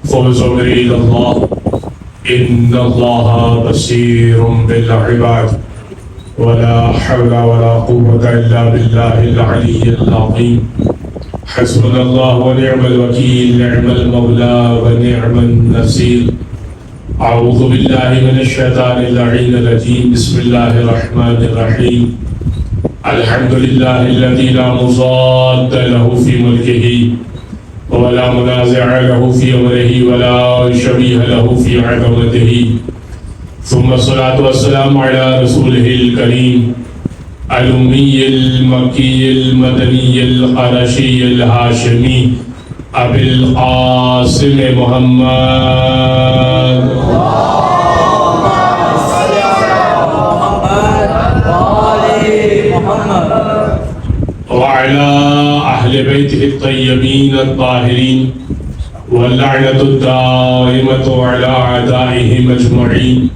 فوزوا إلى الله إن الله بصير بالعباد ولا حول ولا قوة إلا بالله العلي العظيم حسبنا الله ونعم الوكيل نعم المولى ونعم النصير أعوذ بالله من الشيطان اللعين الرجيم بسم الله الرحمن الرحيم الحمد لله الذي لا مضاد له في ملكه ولا منازع له في أمره ولا شبيه له في عظمته ثم الصلاة والسلام على رسوله الكريم الأمي المكي المدني القرشي الهاشمي أبي القاسم محمد وعلى أهل بيته الطيبين الطاهرين واللعنة الدائمة على أعدائهم أجمعين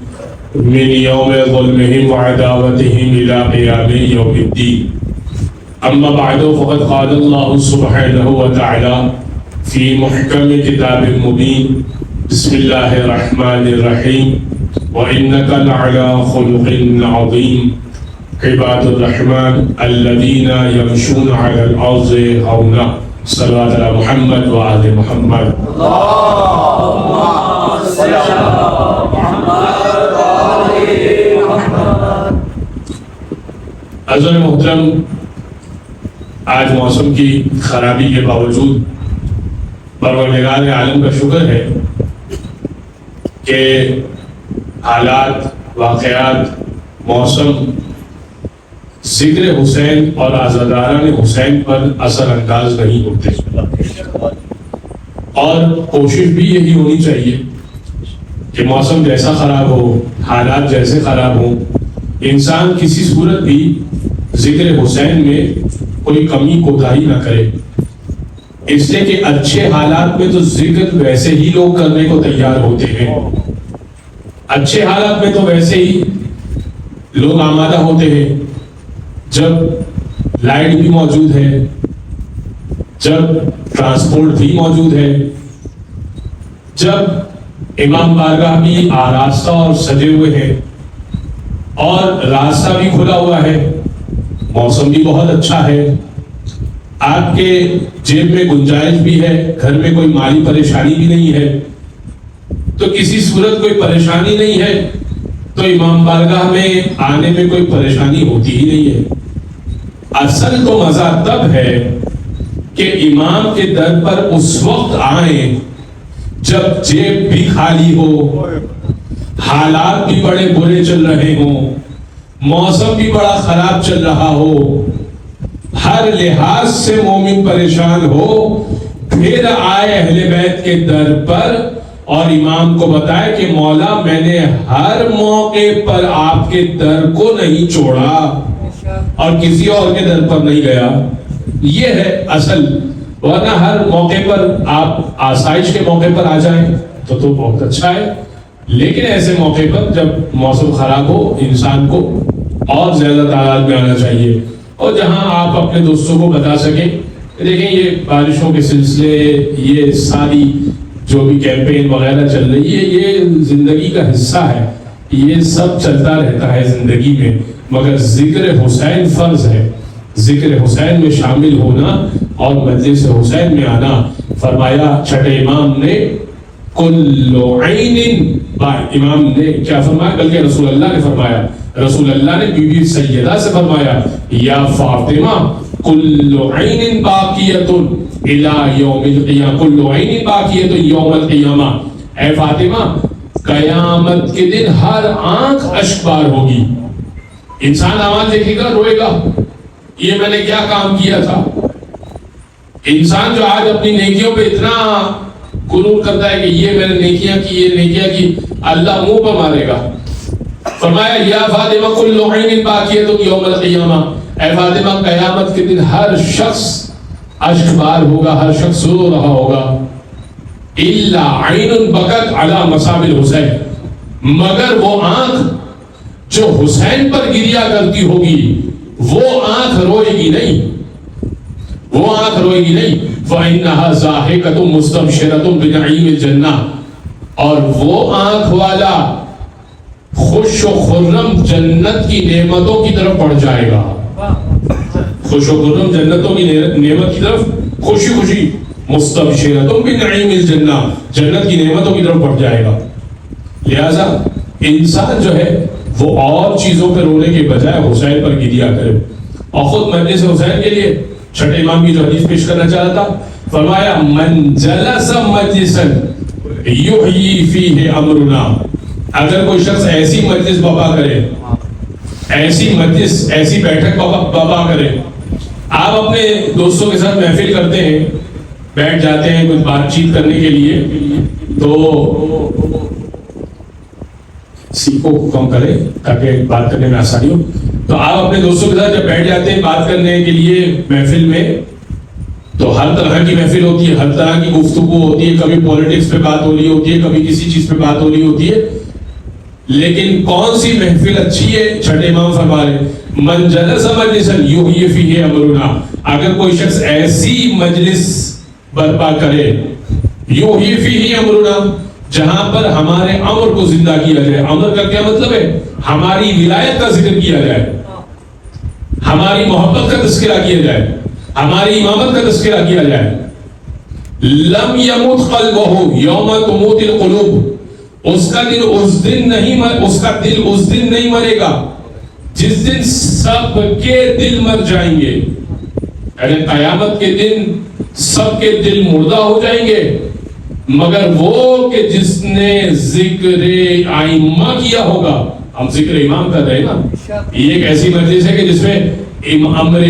من يوم ظلمهم وعداوتهم إلى قيام يوم الدين أما بعد فقد قال الله سبحانه وتعالى في محكم كتاب مبين بسم الله الرحمن الرحيم وإنك لعلى خلق عظيم عباد الرحمن الذين يمشون على الأرض هونا صلوات على محمد وآل محمد اللهم صل على محمد وآل محمد. عزیزان محترم، آج موسم کی خرابی کے باوجود پروردگار عالم کا شکر ہے کہ حالات، واقعات، موسم ذکر حسین اور عزاداران حسین پر اثر انداز نہیں ہوتے، اور کوشش بھی یہی ہونی چاہیے کہ موسم جیسا خراب ہو، حالات جیسے خراب ہوں، انسان کسی صورت بھی ذکر حسین میں کوئی کمی کوتاہی نہ کرے، اس لیے کہ اچھے حالات میں تو ذکر ویسے ہی لوگ کرنے کو تیار ہوتے ہیں، اچھے حالات میں تو ویسے ہی لوگ آمادہ ہوتے ہیں، جب لائٹ بھی موجود ہے، جب ٹرانسپورٹ بھی موجود ہے، جب امام بارگاہ بھی آراستہ اور سجے ہوئے ہیں اور راستہ بھی کھلا ہوا ہے، موسم بھی بہت اچھا ہے، آپ کے جیب میں گنجائش بھی ہے، گھر میں کوئی مالی پریشانی بھی نہیں ہے، تو کسی صورت کوئی پریشانی نہیں ہے تو امام بارگاہ میں آنے میں کوئی پریشانی ہوتی ہی نہیں ہے۔ اصل تو مزہ تب ہے کہ امام کے در پر اس وقت آئیں جب جیب بھی خالی ہو، حالات بھی بڑے برے چل رہے ہوں، موسم بھی بڑا خراب چل رہا ہو، ہر لحاظ سے مومن پریشان ہو، پھر آئے اہل بیت کے در پر اور امام کو بتائے کہ مولا میں نے ہر موقع پر آپ کے در کو نہیں چھوڑا اور کسی اور کے در پر نہیں گیا۔ یہ ہے اصل، ورنہ ہر موقع پر آپ آسائش کے موقع پر آ جائیں تو بہت اچھا ہے، لیکن ایسے موقع پر جب موسم خراب ہو انسان کو اور زیادہ تعداد میں آنا چاہیے، اور جہاں آپ اپنے دوستوں کو بتا سکیں۔ دیکھیں یہ بارشوں کے سلسلے، یہ ساری جو بھی کیمپین وغیرہ چل رہی ہے، یہ زندگی کا حصہ ہے، یہ سب چلتا رہتا ہے زندگی میں، مگر ذکر حسین فرض ہے، ذکر حسین میں شامل ہونا اور مجلس حسین میں آنا۔ فرمایا چھٹے امام نے کل عین، امام نے کیا فرمایا بلکہ رسول اللہ نے فرمایا، رسول اللہ نے بی بی سیدہ سے فرمایا یا فاطمہ کل عین باقیۃ الی یوم القیامہ، کل عین باقیۃ یوم القیامہ، اے فاطمہ قیامت کے دن ہر آنکھ اشک بار ہوگی۔ انسان آواز دیکھے گا، روئے گا، یہ میں نے کیا کام کیا تھا۔ انسان جو آج اپنی نیکیوں پہ اتنا غرور کرتا ہے کہ یہ میں نے نیکیاں کی، یہ نیکیاں کی، اللہ منہ پر مارے گا۔ فرمایا یا فاطمہ کل عین باقیۃ یوم القیامہ، اے فاطمہ قیامت کے دن ہر شخص اشک بار ہوگا، ہر شخص رو رہا ہوگا۔ الا عین بکت علی مصاب الحسین، مگر وہ آنکھ جو حسین پر گریا کرتی ہوگی وہ آنکھ روئے گی نہیں، وہ آنکھ روئے گی نہیں۔ فَإِنَّهَا زَاهِقَةٌ مُسْتَبْشِرَةٌ بِنَعِيمِ الْجَنَّةِ، اور وہ آنکھ والا خوش و خرم جنت کی نعمتوں کی طرف بڑھ جائے گا. خوش و خرم جنتوں کی نعمت کی طرف خوشی خوشی مستبشرۃ بنعیم الجنہ، جنت کی نعمتوں کی طرف بڑھ جائے گا. لہذا انسان جو ہے وہ اور چیزوں پہ رونے کے بجائے حسین پر گریا کرے. اور خود مجلس حسین کے لیے چھٹے امام کی جو حدیث پیش کرنا چاہ رہا تھا، فرمایا من جلس مجلسا یحیی فیہ امرنا، اگر کوئی شخص ایسی مجلس بپا کرے، ایسی مجلس ایسی بیٹھک بپا کرے، آپ اپنے دوستوں کے ساتھ محفل کرتے ہیں، بیٹھ جاتے ہیں کچھ بات چیت کرنے کے لیے، تو سیکھو کم کرے تاکہ بات کرنے میں آسانی ہو. تو آپ اپنے دوستوں کے ساتھ جب بیٹھ جاتے ہیں بات کرنے کے لیے محفل میں، تو ہر طرح کی محفل ہوتی ہے، ہر طرح کی گفتگو ہوتی ہے، کبھی پولیٹکس پہ بات ہو رہی ہوتی ہے، کبھی کسی چیز پہ بات ہو رہی ہوتی ہے. لیکن کون سی محفل اچھی ہے؟ چھٹے امام فرما رہے من جلس مجلسا یحیی فیہ امرنا، اگر کوئی شخص ایسی مجلس برپا کرے، یحیی فیہ امرنا، جہاں پر ہمارے امر کو زندہ کیا جائے. امر کا کیا مطلب ہے؟ ہماری ولایت کا ذکر کیا جائے، ہماری محبت کا تذکرہ کیا جائے، ہماری امامت کا تذکرہ کیا جائے. لم یمت قلبہ یوم تموت القلوب، اس کا دل اس دن نہیں مرے گا جس دن سب کے دل مر جائیں گے. یعنی قیامت کے دن سب کے دل مردہ ہو جائیں گے، مگر وہ کہ جس نے ذکر ائمہ کیا ہوگا. ہم ذکر امام کر رہے ہیں نا، یہ ایک ایسی مجلس ہے کہ جس میں امر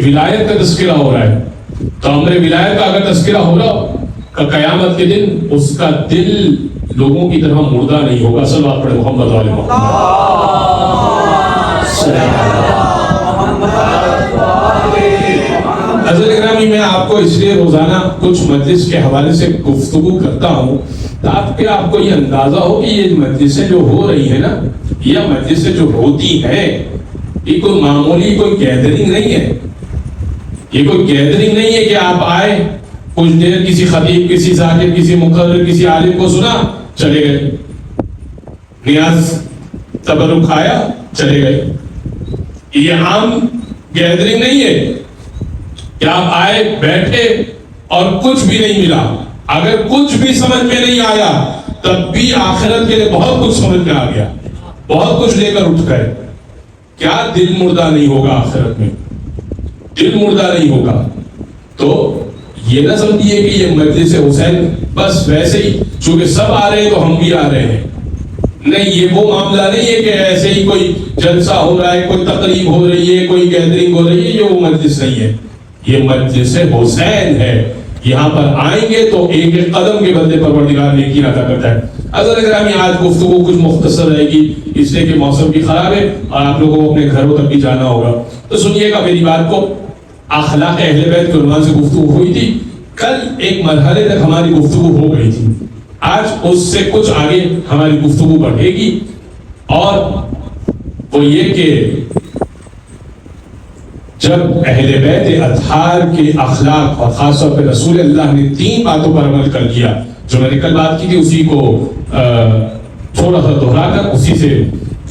ولایت کا تذکرہ ہو رہا ہے. تو امر ولایت کا اگر تذکرہ ہو رہا ہو، قیامت کے دن اس کا دل لوگوں کی طرح مردہ نہیں ہوگا. صلی اللہ علیہ محمد والے حضرت گرامی، میں آپ کو اس لیے روزانہ کچھ مجلس کے حوالے سے گفتگو کرتا ہوں تاکہ آپ کو یہ اندازہ ہو کہ یہ مجلسیں جو ہو رہی ہیں نا، یہ مجلسیں جو ہوتی ہیں، یہ کوئی معمولی کوئی گیدرنگ نہیں ہے. یہ کوئی گیدرنگ نہیں ہے کہ آپ آئے، کچھ دیر کسی خطیب، کسی ذاکر، کسی مقرر، کسی عالم کو سنا، چلے گئے، نیاز تبرک کھایا، چلے گئے. یہ عام گیدرنگ نہیں ہے کہ آپ آئے، بیٹھے اور کچھ بھی نہیں ملا. اگر کچھ بھی سمجھ میں نہیں آیا تب بھی آخرت کے لیے بہت کچھ سمجھ میں آ گیا، بہت کچھ لے کر اٹھ گئے. کیا دل مردہ نہیں ہوگا آخرت میں؟ دل مردہ نہیں ہوگا. تو یہ نہ سمجھیے کہ یہ مجلس حسین بس ویسے ہی چونکہ سب آ رہے ہیں تو ہم بھی آ رہے ہیں. نہیں، یہ وہ معاملہ نہیں ہے کہ ایسے ہی کوئی جلسہ ہو رہا ہے، کوئی تقریب ہو رہی ہے، کوئی گیدرنگ ہو رہی ہے. یہ وہ مجلس نہیں ہے، یہ مجلس حسین ہے. یہاں پر آئیں گے تو ایک ایک قدم کے بدلے پروردگار نیکی عطا کرتا ہے. حضرت گرامی، آج گفتگو کچھ مختصر رہے گی اس لیے کہ موسم بھی خراب ہے اور آپ لوگوں کو اپنے گھروں تک بھی جانا ہوگا. تو سنیے گا میری بات کو. اخلاق اہل بیت کے عنوان سے گفتگو ہوئی تھی. کل ایک مرحلے تک ہماری گفتگو ہو گئی تھی، آج اس سے کچھ آگے ہماری گفتگو بڑھے گی، اور وہ یہ کہ جب اہل بیت اطہار کے اخلاق اور خاص طور پہ رسول اللہ نے 3 باتوں پر عمل کر لیا، جو میں نے کل بات کی تھی اسی کو تھوڑا سا دہرا کر اسی سے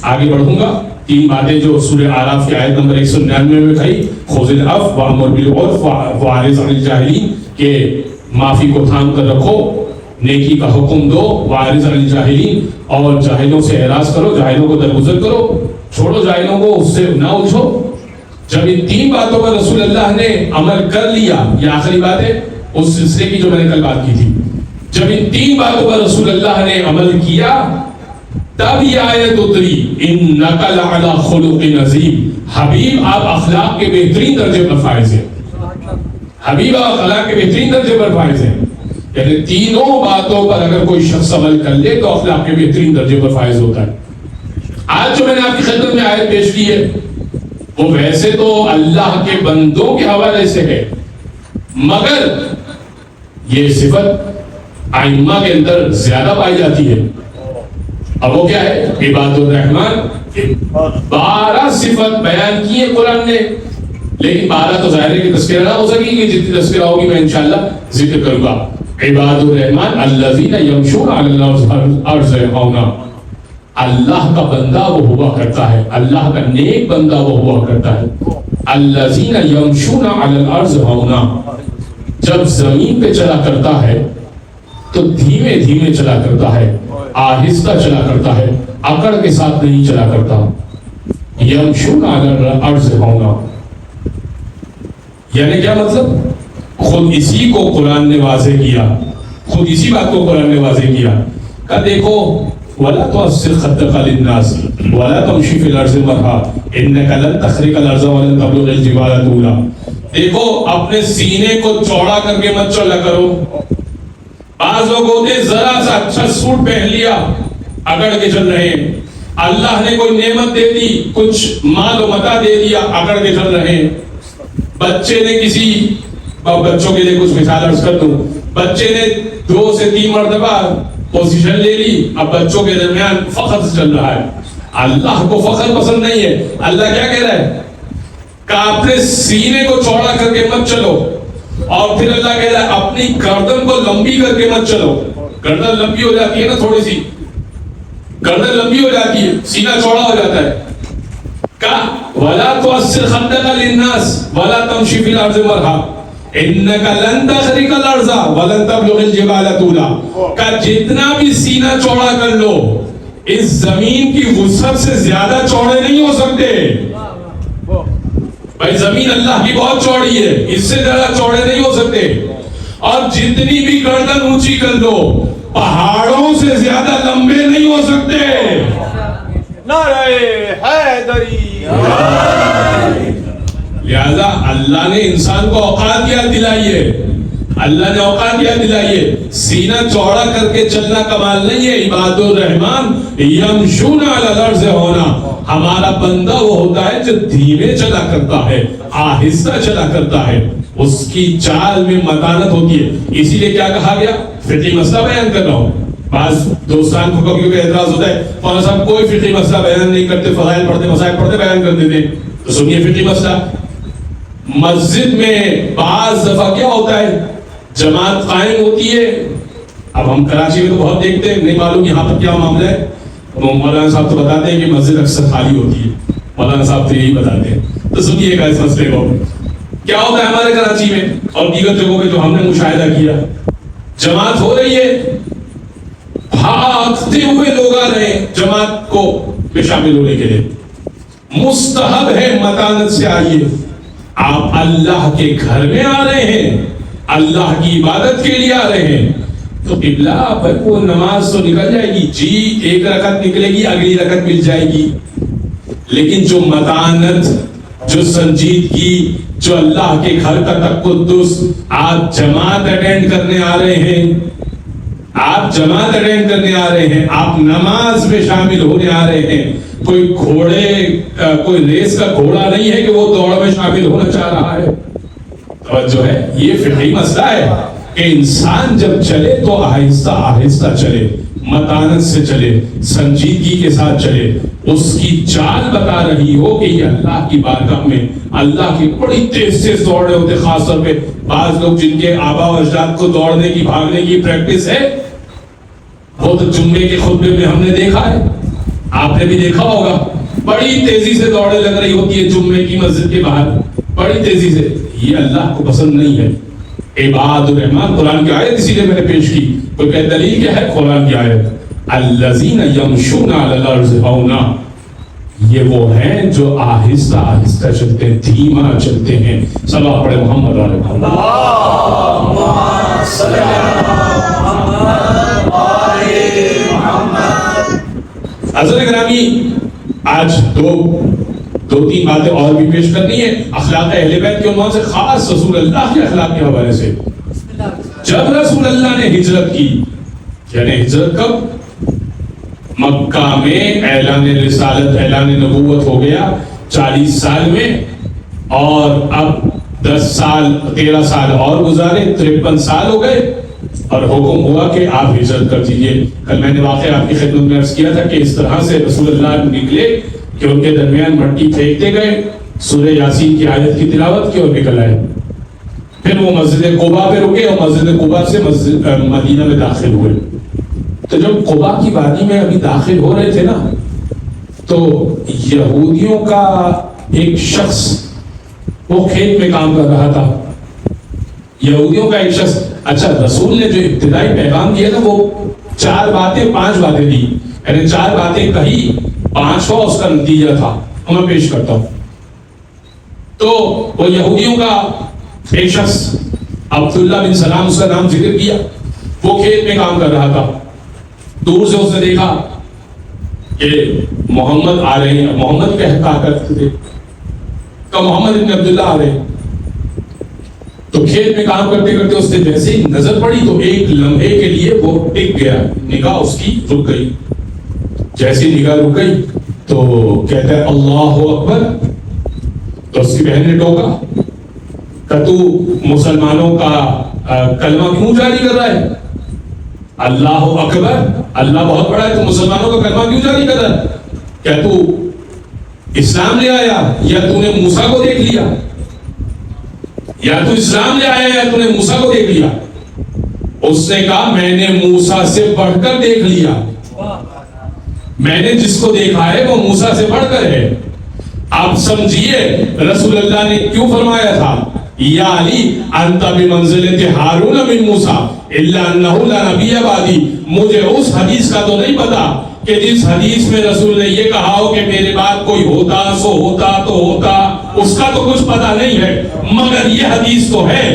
آگے بڑھوں گا. 3 باتیں جو سورہ اعراف کی آیت نمبر 199 میں کہی، خذ العفو وامر بالعرف واعرض عن الجاہلین، کہ معافی کو تھام کر رکھو، نیکی کا حکم دو، واعرض عن الجاہلین، اور جاہلوں سے اعراض کرو، جاہلوں کو درگزر کرو، چھوڑو جاہلوں کو، اس سے نہ الجھو. جب ان 3 باتوں پر رسول اللہ نے عمل کر لیا، یہ آخری بات ہے اس سلسلے کی جو میں نے کل بات کی تھی، جب ان 3 باتوں پر رسول اللہ نے عمل کیا تب یہ آیت اتری، انک لعلی خلق عظیم. حبیب آپ اخلاق کے بہترین درجے پر فائز ہیں، حبیب آپ اخلاق کے بہترین درجے پر فائز ہیں. یعنی تینوں باتوں پر اگر کوئی شخص عمل کر لے تو اخلاق کے بہترین درجے پر فائز ہوتا ہے. آج جو میں نے آپ کی خدمت میں آیت پیش کی ہے وہ ویسے تو اللہ کے بندوں کے حوالے سے ہے، مگر یہ صفت ائمہ کے اندر زیادہ پائی جاتی ہے. اب وہ کیا ہے؟ عباد الرحمن. 12 صفت بیان کی ہے قرآن نے. لیکن بارہ تو ظاہر ہے کہ تذکرہ نہ ہو سکے گی، جتنی تذکرہ ہوگی میں انشاءاللہ ذکر کروں گا. عباد الرحمن الذین یمشون علی الارض ہونا، اللہ کا بندہ وہ ہوا کرتا ہے، اللہ کا نیک بندہ وہ ہوا کرتا ہے. الذین یمشون علی الارض ہونا، جب زمین پہ چلا کرتا ہے تو دھیمے دھیمے چلا کرتا ہے، آہستہ چلا کرتا ہے، اکڑ کے ساتھ نہیں چلا کرتا. یمشون علی الارض ہونا یعنی کیا مطلب؟ خود اسی کو قرآن نے واضح کیا، خود اسی بات کو قرآن نے واضح کیا کہ دیکھو وَلَا تُعَسِّرْ خَدَّكَ لِلنَّاسِ وَلَا تَمْشِ فِي الْأَرْضِ مَرْحًا إِنَّكَ لَن تَخْرِقَ الْأَرْضَ وَلَن تَبْلُغَ الْجِبَالَ طُولًا. دیکھو اپنے سینے کو چوڑا کر کے مت چلا کرو. بعض لوگ ہوتے ذرا سا اچھا سوٹ پہن لیا اکڑ کے چل رہے ہیں، اللہ نے کوئی نعمت دے دی، کچھ مال و متاع دے دیا، اکڑ کے چل رہے ہیں. بچے نے کسی، بچوں کے لیے کچھ مثال عرض کر دوں، بچے نے 2 سے 3 مرتبہ پوزیشن لے لی، اب بچوں کے درمیان فخر چل رہا ہے. اللہ کو فخر پسند نہیں ہے. اللہ کیا کہہ رہا ہے کہ اپنے سینے کو چوڑا کر کے مت چلو، اور پھر اللہ کہہ رہا ہے اپنی گردن کو لمبی کر کے مت چلو. گردن لمبی ہو جاتی ہے نا، تھوڑی سی گردن لمبی ہو جاتی ہے، سینہ چوڑا ہو جاتا ہے. وَلَا تُعَسِّرْ خَدَّكَ لِلنَّاسِ وَلَا تَمْشِ فِي الْأَرْضِ مَرْحًا إِنَّكَ لَن تَخْرِقَ الْأَرْضَ وَلَن تَبْلُغَ الْجِبَالَ طُولًا. کہ جتنا بھی سینہ چوڑا کر لو اس زمین کی وسعت سے زیادہ چوڑے نہیں ہو سکتے. بھائی زمین اللہ کی بہت چوڑی ہے، اس سے زیادہ چوڑے نہیں ہو سکتے. اور جتنی بھی گردن اونچی کر دو پہاڑوں سے زیادہ لمبے نہیں ہو سکتے. نعرہ حیدری. لہذا اللہ نے انسان کو اوقات یاد دلائی ہے، اللہ نے اوقات یاد دلائی ہے. سینہ چوڑا کر کے چلنا کمال نہیں ہے. عباد الرحمن یمشون علی الارض ہونا، ہمارا بندہ وہ ہوتا ہے جو دھیمے چلا کرتا ہے، آہستہ چلا کرتا ہے، اس کی چال میں متانت ہوتی ہے. اسی لیے کیا کہا گیا، فقہی مسئلہ بیان کر رہا ہوں. بعض دوستان کو کبھی اعتراض ہوتا ہے مولانا صاحب کوئی فقہی مسئلہ بیان نہیں کرتے، فضائل پڑھتے، مسائل پڑھتے، بیان کر دیتے. تو سنیے فقہی مسئلہ. مسجد میں بعض دفعہ کیا ہوتا ہے، جماعت قائم ہوتی ہے. اب ہم کراچی میں تو بہت دیکھتے ہیں، نہیں معلوم یہاں پر کیا معاملہ ہے. مولانا صاحب تو بتاتے ہیں کہ مسجد اکثر خالی ہوتی ہے، مولانا صاحب تو یہی بتاتے ہیں. تو سنیے گا اس مسئلے کو. کیا ہوتا ہے ہمارے کراچی میں اور دیگر جگہوں پہ جو ہم نے مشاہدہ کیا، جماعت ہو رہی ہے، بھاگتے ہوئے لوگ آ رہے ہیں جماعت کو میں شامل ہونے کے لیے. مستحب ہے متانت سے آئیے. آپ اللہ کے گھر میں آ رہے ہیں، اللہ کی عبادت کے لیے آ رہے ہیں، تو قبلہ بھائی وہ نماز تو نکل جائے گی جی، 1 رکعت نکلے گی، اگلی رکعت مل جائے گی. لیکن جو متانت، جو سنجیدگی، جو اللہ کے گھر کا تقدس، آپ جماعت اٹینڈ کرنے آ رہے ہیں، آپ جماعت اٹینڈ کرنے آ رہے ہیں، آپ نماز میں شامل ہونے آ رہے ہیں. کوئی کوئی ریس کا گھوڑا نہیں ہے کہ وہ دوڑ میں شامل ہونا چاہ رہا ہے. توجہ ہے، یہ فقہی مسئلہ ہے کہ انسان جب چلے تو آہستہ آہستہ چلے، متانت سے چلے، سنجیدگی کے ساتھ چلے. اس کی چال بتا رہی ہو کہ یہ اللہ کی بارگاہ میں اللہ کی بڑی تیز سے دوڑ رہے ہوتے. خاص طور پہ بعض لوگ جن کے آبا و اجداد کو دوڑنے کی، بھاگنے کی پریکٹس ہے، وہ تو جمعے کے خطبے میں ہم نے دیکھا ہے، آپ نے بھی دیکھا ہوگا، بڑی تیزی سے دوڑے لگ رہی ہوتی ہے جمعے کی مسجد کے باہر، بڑی تیزی سے. یہ اللہ کو پسند نہیں ہے. عباد الرحمن، قرآن کی آیت اسی لیے میں نے پیش کی. کوئی کہ دلیل کیا ہے؟ قرآن کی آیت الذین یمشون علی الارض ہونا، یہ وہ ہیں جو آہستہ آہستہ چلتے ہیں، دھیما چلتے ہیں. صلوات پڑھے محمد علیہ محمد. حضرت گرامی، آج دو تین باتیں اور بھی پیش کرنی ہے اخلاق اہل بیت کے عنوان سے، خاص رسول اللہ کے اخلاق کے حوالے سے. جب رسول اللہ نے ہجرت کی، یعنی ہجرت کب؟ مکہ میں اعلان رسالت، اعلان نبوت ہو گیا 40 سال میں، اور اب 10 سال 13 سال اور گزارے، 53 سال ہو گئے، اور حکم ہوا کہ آپ ہجرت کر دیجئے. کل میں نے واقعہ آپ کی خدمت میں عرض کیا تھا کہ اس طرح سے رسول اللہ نکلے کہ ان کے درمیان مٹی پھینکتے گئے، سورہ یاسین کی آیت کی تلاوت کی اور نکل آئے. پھر وہ مسجد قباء پہ رکے اور مسجد قباء سے مدینہ میں داخل ہوئے. تو جب قباء کی وادی میں ابھی داخل ہو رہے تھے نا, تو یہودیوں کا ایک شخص وہ کھیت میں کام کر رہا تھا. یہودیوں کا ایک شخص, اچھا رسول نے جو ابتدائی پیغام دیا تھا وہ 4 باتیں 5 باتیں دی, یعنی 4 باتیں کہی, 5واں اس کا نتیجہ تھا. میں پیش کرتا ہوں. تو وہ یہودیوں کا ایک شخص عبداللہ بن سلام, اس کا نام ذکر کیا, وہ کھیت میں کام کر رہا تھا. دور سے اس نے دیکھا کہ محمد آ رہے ہیں. محمد کہا کرتے تھے کہ محمد بن عبداللہ آ رہے ہیں. تو کھیت میں کام کرتے کرتے اس نے جیسے ہی نظر پڑی تو ایک لمحے کے لیے وہ ٹک گیا, نگاہ اس کی رک گئی. جیسی نگاہ رک گئی تو کہتا ہے اللہ اکبر. تو اس کی بہن نے ٹوکا کہ تو مسلمانوں کا کلمہ کیوں جاری کر رہا ہے؟ اللہ اکبر, اللہ بہت بڑا ہے, تو مسلمانوں کا کلمہ کیوں جاری کر رہا ہے؟ کیا تو اسلام لے آیا یا تو نے موسیٰ کو دیکھ لیا؟ یا تو اسلام لے آیا یا تو نے موسیٰ کو دیکھ لیا؟ اس نے کہا میں نے موسیٰ سے بڑھ کر دیکھ لیا. میں نے جس کو دیکھا ہے وہ موسیٰ سے بڑھ کر ہے. آپ سمجھیے رسول اللہ نے کیوں فرمایا تھا یا علی انت بمنزلت ہارون من موسیٰ الا انہ لا نبی بعدی. مجھے اس حدیث کا تو نہیں پتا کہ جس حدیث میں رسول نے یہ کہا ہو کہ میرے بعد کوئی ہوتا سو ہوتا تو ہوتا, اس کا تو کچھ پتا نہیں ہے, مگر یہ حدیث تو ہے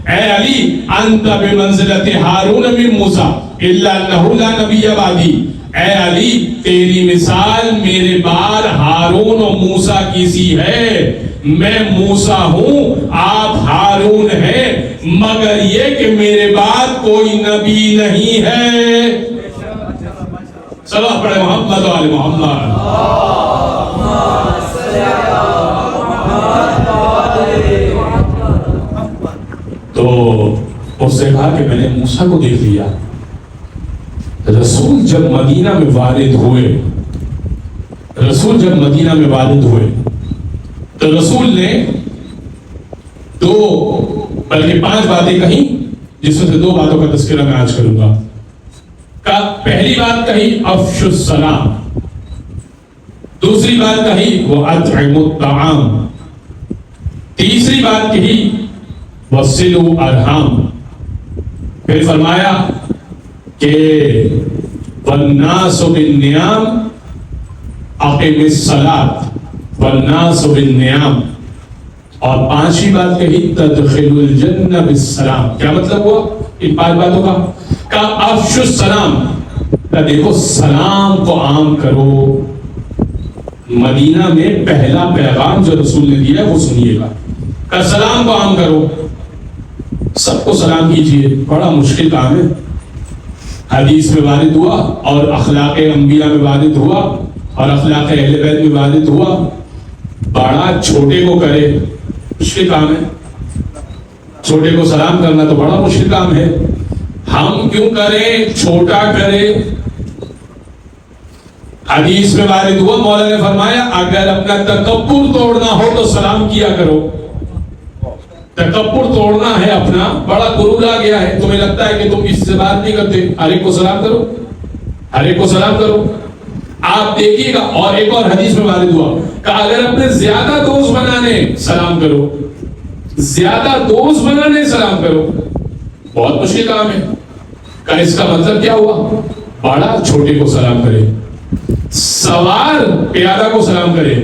اے علی انت بمنزلت ہارون من موسیٰ الا انہ لا نبی بعدی. اے علی تیری مثال میرے بعد ہارون و موسیٰ کی سی ہے. میں موسیٰ ہوں, آپ ہارون ہیں, مگر یہ کہ میرے بعد کوئی نبی نہیں ہے. صلوات پڑھے محمد و آل محمد. تو اس نے کہا کہ میں نے موسیٰ کو دیکھ لیا. رسول جب مدینہ میں وارد ہوئے تو رسول نے 2 بلکہ 5 باتیں کہیں, جس میں سے 2 باتوں کا تذکرہ میں آج کروں گا. پہلی بات کہی افشوا السلام, دوسری بات کہی واطعموا الطعام, تیسری بات کہی وصلوا الارحام. پھر فرمایا کہ والناس بالنیام اقم الصلاۃ والناس بالنیام. اور 5ویں بات کہی تدخل الجنہ بالسلام. کیا مطلب ہوا ان 5 باتوں کا؟ کہ افشوا السلام, کہ دیکھو سلام کو عام کرو. مدینہ میں پہلا پیغام جو رسول نے دیا ہے وہ سنیے گا, کہ سلام کو عام کرو, سب کو سلام کیجیے. بڑا مشکل کام ہے. حدیث میں وارد ہوا اور اخلاق انبیاء میں وارد ہوا اور اخلاق اہل بیت میں وارد ہوا. بڑا چھوٹے کو کرے مشکل کام ہے. چھوٹے کو سلام کرنا تو بڑا مشکل کام ہے. ہم کیوں کریں, چھوٹا کرے. حدیث میں وارد ہوا, مولا نے فرمایا اگر اپنا تکبر توڑنا ہو تو سلام کیا کرو. تکبر توڑنا ہے اپنا, بڑا غرور آ گیا ہے, تمہیں لگتا ہے کہ تم اس سے بات نہیں کرتے, ہر ایک کو سلام کرو, ہر ایک کو سلام کرو. آپ دیکھیے گا. اور ایک اور حدیث میں وارد ہوا کہ اگر اپنے زیادہ دوست بنانے سلام کرو, زیادہ دوست بنانے سلام کرو. بہت مشکل کام ہے. کہ اس کا مطلب کیا ہوا؟ بڑا چھوٹے کو سلام کرے, سوار پیادہ کو سلام کرے.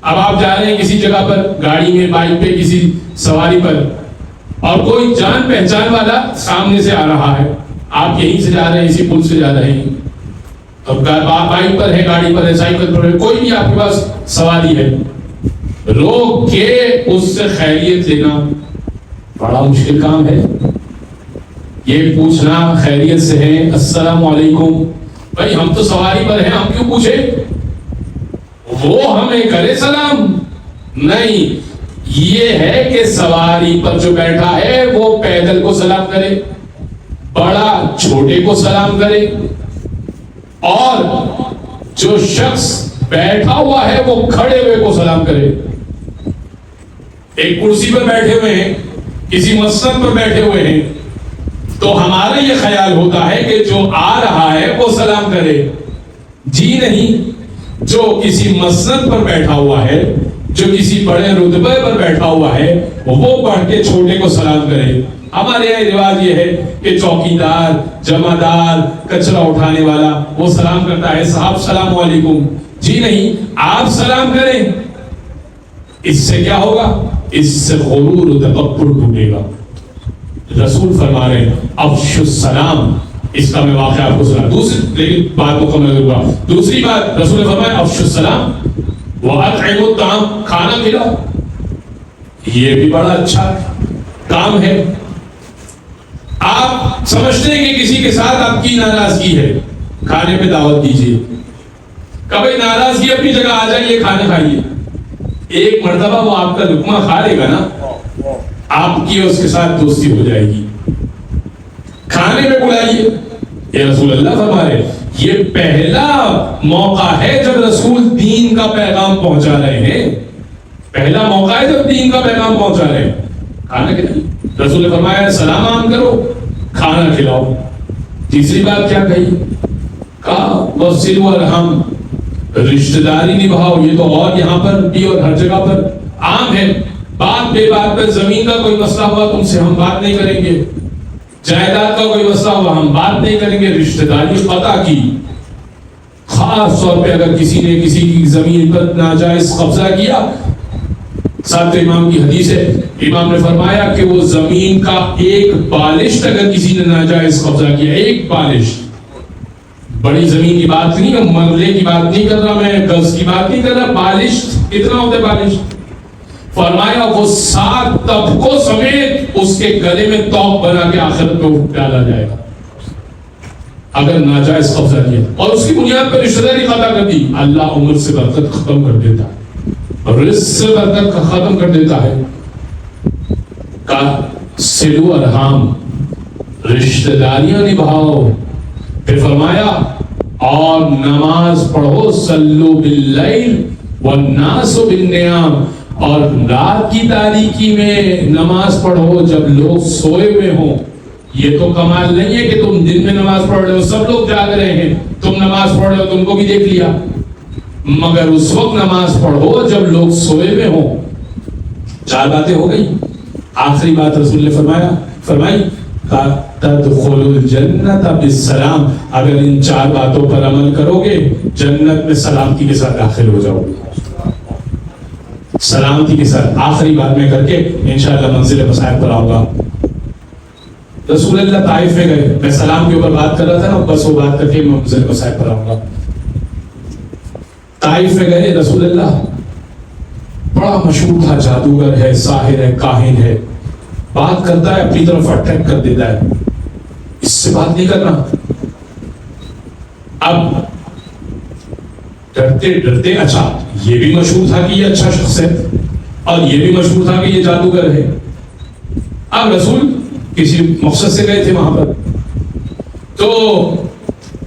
اب آپ جا رہے ہیں کسی جگہ پر, گاڑی میں, بائک پہ, کسی سواری پر, اور کوئی جان پہچان والا سامنے سے آ رہا ہے, آپ یہیں سے جا رہے ہیں, اسی پل سے جا رہے ہیں, اب بائک پر ہے, گاڑی پر ہے, سائیکل پر ہے, کوئی بھی آپ کے پاس سواری ہے, روک کے اس سے خیریت لینا بڑا مشکل کام ہے. یہ پوچھنا خیریت سے ہے, السلام علیکم. بھائی ہم تو سواری پر ہیں, ہم کیوں پوچھیں؟ وہ ہمیں کرے سلام نہیں. یہ ہے کہ سواری پر جو بیٹھا ہے وہ پیدل کو سلام کرے, بڑا چھوٹے کو سلام کرے, اور جو شخص بیٹھا ہوا ہے وہ کھڑے ہوئے کو سلام کرے. ایک کرسی پر بیٹھے ہوئے ہیں, کسی مسند پر بیٹھے ہوئے ہیں, تو ہمارا یہ خیال ہوتا ہے کہ جو آ رہا ہے وہ سلام کرے. جی نہیں, جو کسی مسند پر بیٹھا ہوا ہے, جو کسی بڑے رتبے پر بیٹھا ہوا ہے, وہ بڑھ کے چھوٹے کو سلام کرے. ہمارے یہاں رواج یہ ہے کہ چوکیدار, جمعدار, کچرا اٹھانے والا وہ سلام کرتا ہے, صاحب سلام علیکم. جی نہیں, آپ سلام کریں. اس سے کیا ہوگا؟ اس سے غرور و تکبر ٹوٹے گا. رسول فرما رہے ہیں افشوا السلام. اس کا میں واقعہ آپ کو سنا, لیکن بات مکمل ہوگا. دوسری بات رسول نے فرمایا افشوا السلام واطعموا الطعام, کھانا کھلاؤ. یہ بھی بڑا اچھا کام ہے. آپ سمجھتے ہیں کہ کسی کے ساتھ آپ کی ناراضگی ہے, کھانے پہ دعوت دیجیے. کبھی ناراضگی اپنی جگہ آ جائیے, کھانا کھائیے. ایک مرتبہ وہ آپ کا لقمہ کھا لے گا نا, آپ کی اس کے ساتھ دوستی ہو جائے گی. کھانے پہ بلائیے. یہ رسول اللہ فرما رہے یہ پہلا موقع ہے جب رسول دین کا پیغام پہنچا رہے ہیں. پہلا موقع ہے جب دین کا پیغام پہنچا رہے ہیں. کھانا کھلائیے. رسول نے فرمایا سلام عام کرو, کھانا کھلاؤ. تیسری بات کیا کہی؟ کہا وصلوا الرحم, رشتہ داری نبھاؤ. یہ تو اور یہاں پر بھی اور ہر جگہ پر عام ہے. بات بے بات پر زمین کا کوئی مسئلہ ہوا تم سے ہم بات نہیں کریں گے, جائیداد کا کوئی مسئلہ ہوا ہم بات نہیں کریں گے. رشتہ داری قطع کی. خاص طور پہ اگر کسی نے کسی کی زمین پر ناجائز قبضہ کیا, ساتھ امام کی حدیث ہے, امام نے فرمایا کہ وہ زمین کا ایک بالشت اگر کسی نے ناجائز قبضہ کیا, ایک بالشت, بڑی زمین کی بات نہیں, مرلے کی بات نہیں کر رہا میں, گز کی بات نہیں کر رہا, بالشت کتنا ہوتا ہے بالشت؟ فرمایا وہ 7 طبقوں سمیت اس کے گلے میں توق بنا کے آخرت پہ ڈالا جائے گا اگر ناجائز قبضہ کیا. اور اس کی بنیاد پر رشتہ داری قطع کر دی, اللہ عمر سے برکت ختم کر دیتا ہے, رزق سے برکت ختم کر دیتا ہے. صلو ارحام, رشتہ داریاں نبھاؤ. پھر فرمایا اور نماز پڑھو, صلو باللیل والناس بالنیام, اور رات کی تاریکی میں نماز پڑھو جب لوگ سوئے ہوئے ہوں. یہ تو کمال نہیں ہے کہ تم دن میں نماز پڑھ رہے ہو, سب لوگ جاگ رہے ہیں, تم نماز پڑھ رہے ہو, تم کو بھی دیکھ لیا, مگر اس وقت نماز پڑھو جب لوگ سوئے ہوئے ہوں. 4 باتیں ہو گئی. آخری بات رسول نے فرمائی تدخلوا الجنت بالسلام. اگر ان 4 باتوں پر عمل کرو گے جنت میں سلامتی کے ساتھ داخل ہو جاؤ گے, سلامتی کے ساتھ. آخری بات میں کر کے انشاءاللہ منزل مسائب پر آؤں گا. رسول اللہ طائف میں گئے, میں سلام کے اوپر بات کر رہا تھا نا, بس وہ بات کر کے میں منزل مسائب پر آؤں گا. طائف میں گئے, رسول اللہ بڑا مشہور تھا, جادوگر ہے, ساحر ہے, کاہن ہے, بات کرتا ہے اپنی طرف اٹریکٹ کر دیتا ہے, اس سے بات نہیں کرنا. اب ڈرتے ڈرتے, اچھا یہ بھی مشہور تھا کہ یہ اچھا شخص ہے, اور یہ بھی مشہور تھا کہ یہ جادوگر ہے. اب رسول کسی مقصد سے گئے تھے وہاں پر, تو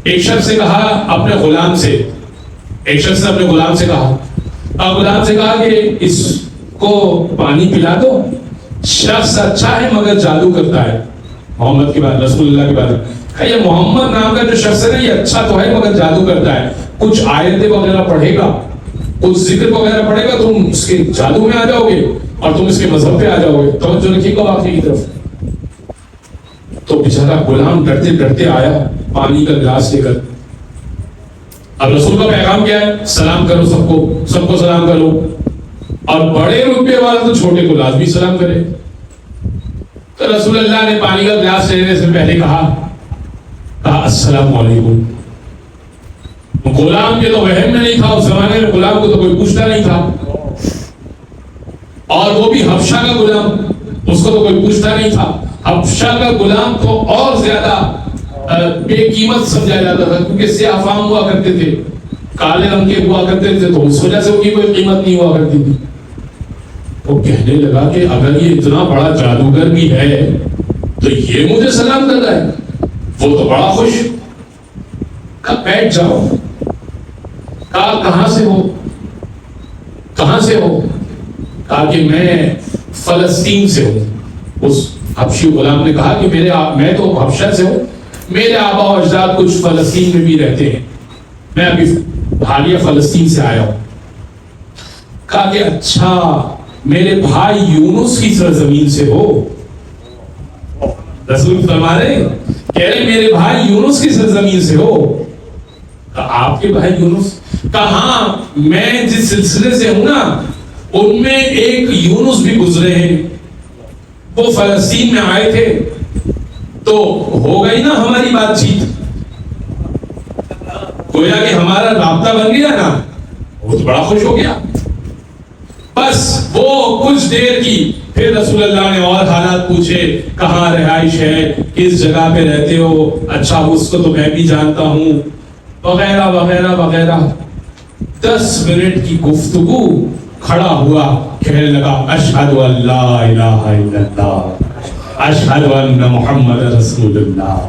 ایک شخص نے کہا اپنے غلام سے, ایک شخص نے اپنے غلام سے کہا, غلام سے کہا کہ اس کو پانی پلا دو, شخص اچھا ہے مگر جادو کرتا ہے. محمد کی بات, رسول اللہ کی بات. یہ محمد نام کا جو شخص ہے یہ اچھا تو ہے مگر جادو کرتا ہے, کچھ آیتیں وغیرہ پڑھے گا, کچھ ذکر وغیرہ پڑھے گا, تم اس کے جادو میں آ جاؤ گے اور تم اس کے مذہب پہ آ جاؤ گے. توجہ رکھیے گا واقعی کی طرف. تو بیچارہ غلام ڈرتے ڈرتے آیا پانی کا گلاس لے کر. اب رسول کا پیغام کیا ہے؟ سلام کرو, سب کو سلام کرو, اور بڑے رتبے والا تو چھوٹے کو لازمی سلام کرے. تو رسول اللہ نے پانی کا گلاس لینے سے پہلے کہا السلام علیکم. غلام کے تو وہم میں نہیں تھا, اس زمانے میں غلام کو تو کوئی پوچھتا نہیں تھا, اور وہ بھی حبشہ کا غلام, اس کو تو کوئی پوچھتا نہیں تھا. حبشہ کا غلام تو اور زیادہ بے قیمت سمجھا جاتا تھا, کیونکہ سیاہ فام ہوا کرتے تھے, کالے رنگ کے ہوا کرتے تھے, تو اس وجہ سے ان کی کوئی قیمت نہیں ہوا کرتی تھی. وہ کہنے لگا کہ اگر یہ اتنا بڑا جادوگر بھی ہے تو یہ مجھے سلام کر رہا ہے. وہ تو بڑا خوش. کہا بیٹھ جاؤ. کہا کہاں سے ہو؟ کہاں سے ہو؟ کہا کہ میں فلسطین سے ہوں. اس حبشی غلام نے کہا کہ میں تو حبشہ سے ہوں, میرے آبا و اجداد کچھ فلسطین میں بھی رہتے ہیں, میں ابھی حالیہ فلسطین سے آیا ہوں. کہا کہ اچھا میرے بھائی یونس کی سرزمین سے ہو. رسول فرما رہے کہہ رہے میرے بھائی یونس کی سرزمین سے ہو. آپ کے بھائی یونس؟ کہاں میں جس سلسلے سے ہوں نا ان میں ایک یونس بھی گزرے ہیں, وہ فلسطین میں آئے تھے, تو ہو گئی نا ہماری بات چیت, گویا کہ ہمارا رابطہ بن گیا نا. وہ تو بڑا خوش ہو گیا. بس وہ کچھ دیر کی, پھر رسول اللہ نے اور حالات پوچھے, کہاں رہائش ہے, کس جگہ پہ رہتے ہو, اچھا اس کو تو میں بھی جانتا ہوں, وغیرہ وغیرہ وغیرہ. 10 منٹ کی گفتگو, کھڑا ہوا کہنے لگا اشہد ان لا الہ الا اللہ اشہد ان محمد رسول اللہ.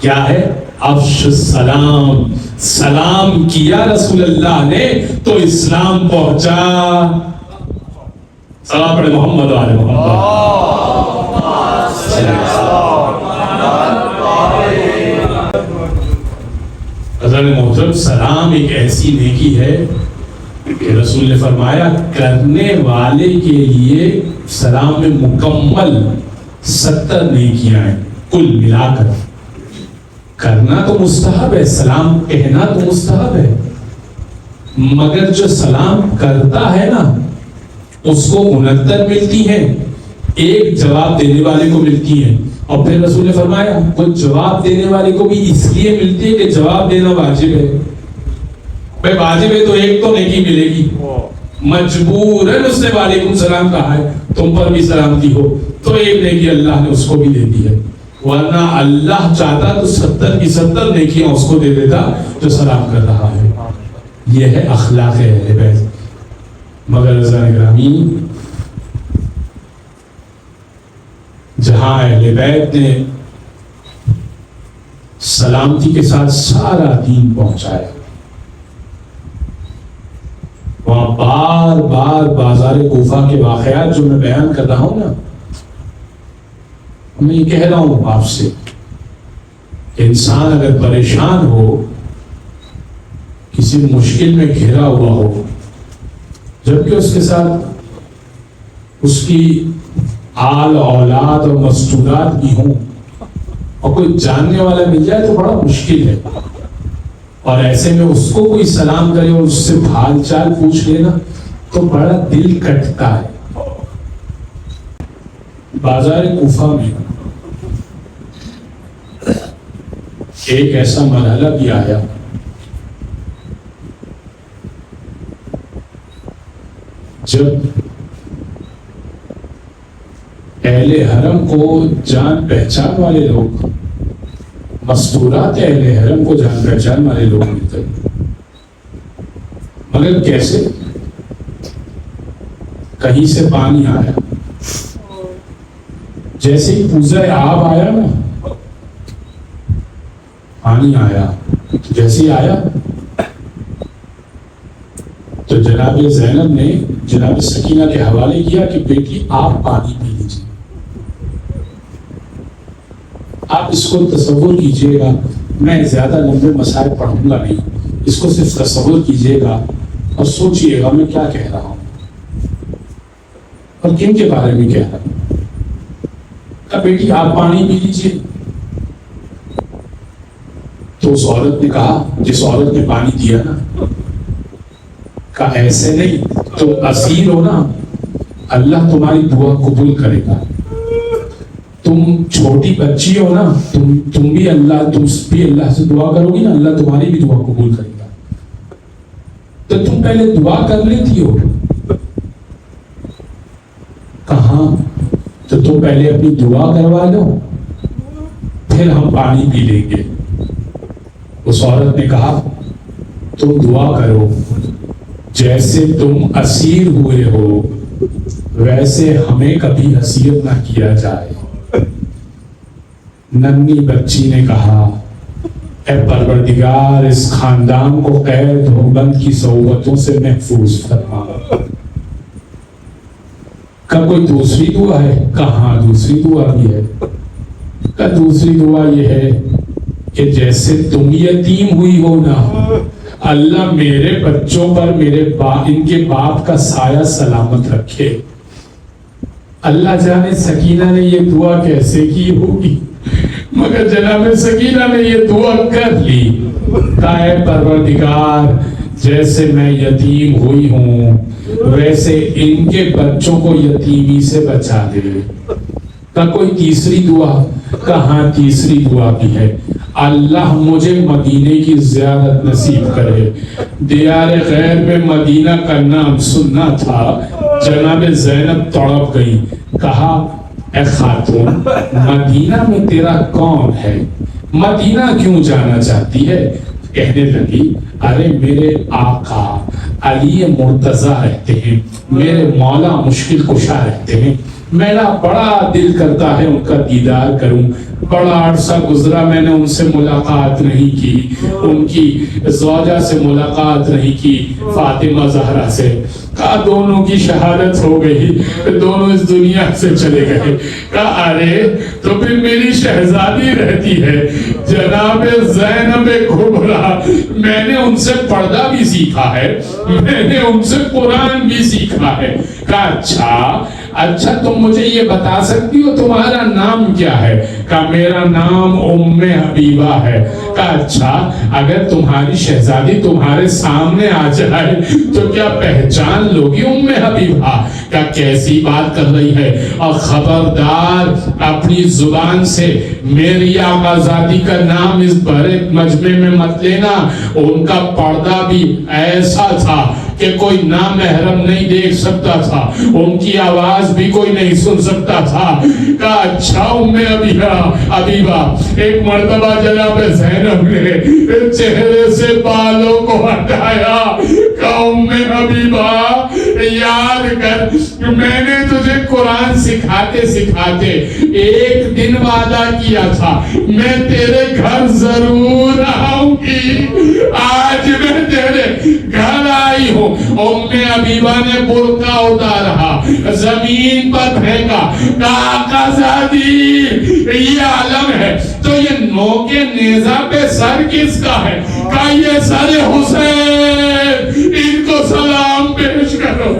کیا ہے؟ افش السلام. سلام کیا رسول اللہ نے تو اسلام پہنچا. سلام پڑھے محمد و آل محمد. حضرت محترم, سلام ایک ایسی نیکی ہے کہ رسول نے فرمایا کرنے والے کے لیے سلام میں مکمل 70 نیکیاں ہیں کل ملا کر. کرنا تو مستحب ہے, سلام کہنا تو مستحب ہے, مگر جو سلام کرتا ہے نا اس کو 69 ملتی ہیں, ایک جواب دینے والے کو ملتی ہے. اور پھر رسول نے فرمایا وہ جواب دینے والے کو بھی اس لیے ملتی ہے کہ جواب دینا واجب ہے. بھائی واجب ہے تو ایک تو نیکی ملے گی, مجبوراً اس نے وعلیکم السلام کہا ہے, تم پر بھی سلامتی ہو, تو ایک نیکی اللہ نے اس کو بھی دے دی ہے. ورنہ اللہ چاہتا تو 70 کی 70 نیکیاں اس کو دے دیتا جو سلام کر رہا ہے. یہ ہے اخلاق اہل بیت. مگر عزیزان گرامی, جہاں اہل بیت نے سلامتی کے ساتھ سارا دین پہنچایا, وہاں بار بار بازار کوفہ کے واقعات جو میں بیان کر رہا ہوں نا, میں یہ کہہ رہا ہوں آپ سے کہ انسان اگر پریشان ہو, کسی مشکل میں گھرا ہوا ہو, جبکہ اس کے ساتھ اس کی آل اولاد اور مستورات بھی ہوں, اور کوئی جاننے والا مل جائے تو بڑا مشکل ہے, اور ایسے میں اس کو کوئی سلام کرے اور اس سے حال چال پوچھ لینا تو بڑا دل کٹتا ہے. بازار کوفہ میں ایک ایسا مرحلہ بھی آیا جب اہل حرم کو جان پہچان والے لوگ, مستورات اہل حرم کو جان پہچان والے لوگ ملتے, مگر کیسے؟ کہیں سے پانی آیا, جیسے ہی پوزہ آب آیا نا, پانی آیا, جیسے ہی آیا تو جناب زینب نے جناب سکینہ کے حوالے کیا کہ بیٹی آپ پانی پی لیجیے. آپ اس کو تصور کیجئے گا, میں زیادہ لمبے مسائل پڑھوں گا نہیں, اس کو صرف تصور کیجئے گا اور سوچئے گا میں کیا کہہ رہا ہوں اور کن کے بارے میں کہہ رہا ہوں. کہا بیٹی آپ پانی پی لیجیے. تو اس عورت نے کہا, جس عورت نے پانی دیا نا, کہا ایسے نہیں, تم اسیر ہو نا, اللہ تمہاری دعا قبول کرے گا. تم چھوٹی بچی ہو نا, تم بھی اللہ سے دعا کرو گی نا, اللہ تمہاری بھی دعا قبول کرے گا. تو تم پہلے دعا کر لیتی ہو. کہاں؟ تو تم پہلے اپنی دعا کروا لو, پھر ہم پانی پی لیں گے. اس عورت نے کہا تم دعا کرو, جیسے تم اسیر ہوئے ہو ویسے ہمیں کبھی اسیر نہ کیا جائے. ننھی بچی نے کہا اے پروردگار اس خاندان کو قید و بند کی صعوبتوں سے محفوظ فرما. کب کہا کوئی دوسری دعا ہے؟ کہاں دوسری دعا بھی ہے؟ کہا دوسری دعا یہ ہے کہ جیسے تم یتیم ہوئی ہو نا، اللہ میرے بچوں پر ان کے باپ کا سایہ سلامت رکھے۔ اللہ جانے سکینہ نے یہ دعا کیسے کی ہوگی، مگر جناب سکینہ نے یہ دعا کر لی۔ کہا اے پروردگار، جیسے میں یتیم ہوئی ہوں ویسے ان کے بچوں کو یتیمی سے بچا دے۔ کہا کوئی تیسری دعا؟ کہاں تیسری دعا بھی ہے، اللہ مجھے مدینے کی زیارت نصیب کرے۔ دیار غیر میں مدینہ کا نام سننا تھا، جناب زینب تڑپ گئی۔ کہا اے خاتون، مدینہ میں تیرا کون ہے؟ مدینہ کیوں جانا چاہتی ہے؟ کہنے لگی ارے میرے آقا علی مرتضیٰ رہتے ہیں، میرے مولا مشکل کشا رہتے ہیں، میرا بڑا دل کرتا ہے ان کا دیدار کروں۔ بڑا عرصہ گزرا میں نے ان سے ملاقات نہیں کی، ان کی زوجہ سے ملاقات نہیں کی، فاطمہ زہرا سے۔ کہا دونوں کی شہادت ہو گئی، دونوں اس دنیا سے چلے گئے۔ کہا ارے تو پھر میری شہزادی رہتی ہے جناب زینب کبریٰ، میں نے ان سے پردہ بھی سیکھا ہے، میں نے ان سے قرآن بھی سیکھا ہے۔ کہا اچھا تم مجھے یہ بتا سکتی ہو تمہارا نام کیا ہے؟ کہا میرا نام ام حبیبہ ہے۔ کہا اچھا اگر تمہاری شہزادی تمہارے سامنے آ جائے تو کیا پہچان لوگی ام حبیبہ؟ کہا کیسی بات کر رہی ہے، اور خبردار اپنی زبان سے میری آقازادی کا نام اس بڑے مجمع میں مت لینا۔ ان کا پردہ بھی ایسا تھا کہ کوئی نامحرم نہیں دیکھ سکتا تھا، ان کی آواز بھی کوئی نہیں سن سکتا تھا۔ کہا اچھا ام حبیبہ، ایک مرتبہ جناب زینب نے چہرے سے بالوں کو ہٹایا۔ کہا ام حبیبہ یاد کر، میں نے تجھے قرآن سکھاتے سکھاتے ایک دن وعدہ کیا تھا میں تیرے گھر ضرور آؤں گی، آج میں تیرے گھر آئی ہوں۔ ام حبیبہ نے برقع اتارا، زمین پر پھینکا، کہا آقازادی یہ عالم ہے تو یہ نوکے نیزہ پہ سر کس کا ہے؟ کہا یہ سر حسین، ان کو سلام پیش کرو۔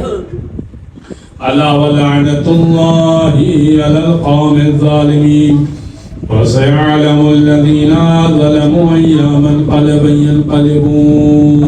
الا ولعنت اللہ علی القوم الظالمین وسيعلم الذين ظلموا أي منقلب ينقلبون۔